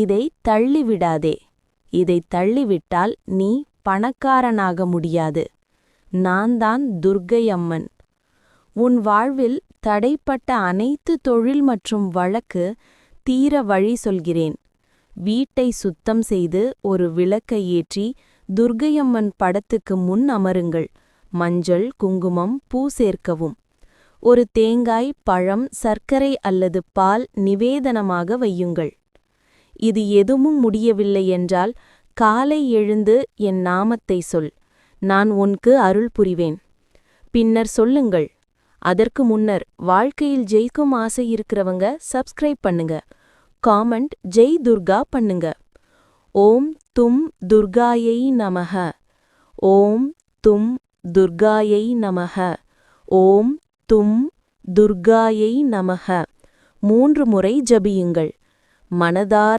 இதை தள்ளிவிடாதே. இதை தள்ளிவிட்டால் நீ பணக்காரனாக முடியாது. நான் தான் துர்க்கை அம்மன். உன் வாழ்வில் தடைப்பட்ட அனைத்து தொழில் மற்றும் வழக்கு தீர வழி சொல்கிறேன். வீட்டை சுத்தம் செய்து ஒரு விளக்கை ஏற்றி துர்க்கையம்மன் படத்துக்கு முன் அமருங்கள். மஞ்சள், குங்குமம், பூ சேர்க்கவும். ஒரு தேங்காய், பழம், சர்க்கரை அல்லது பால் நிவேதனமாக வையுங்கள். இது எதுவும் முடியவில்லை என்றால் காலை எழுந்து என் நாமத்தை சொல். நான் உனக்கு அருள் புரிவேன். பின்னர் சொல்லுங்கள். அதற்கு முன்னர் வாழ்க்கையில் ஜெயிக்கும் ஆசை இருக்கிறவங்க சப்ஸ்கிரைப் பண்ணுங்க. காமெண்ட் ஜெய் துர்கா பண்ணுங்க. ஓம் தும் துர்காயை நமக. ஓம் தும் துர்காயை நமக. ஓம் தும் துர்காயை நமக 3 முறை ஜபியுங்கள். மனதார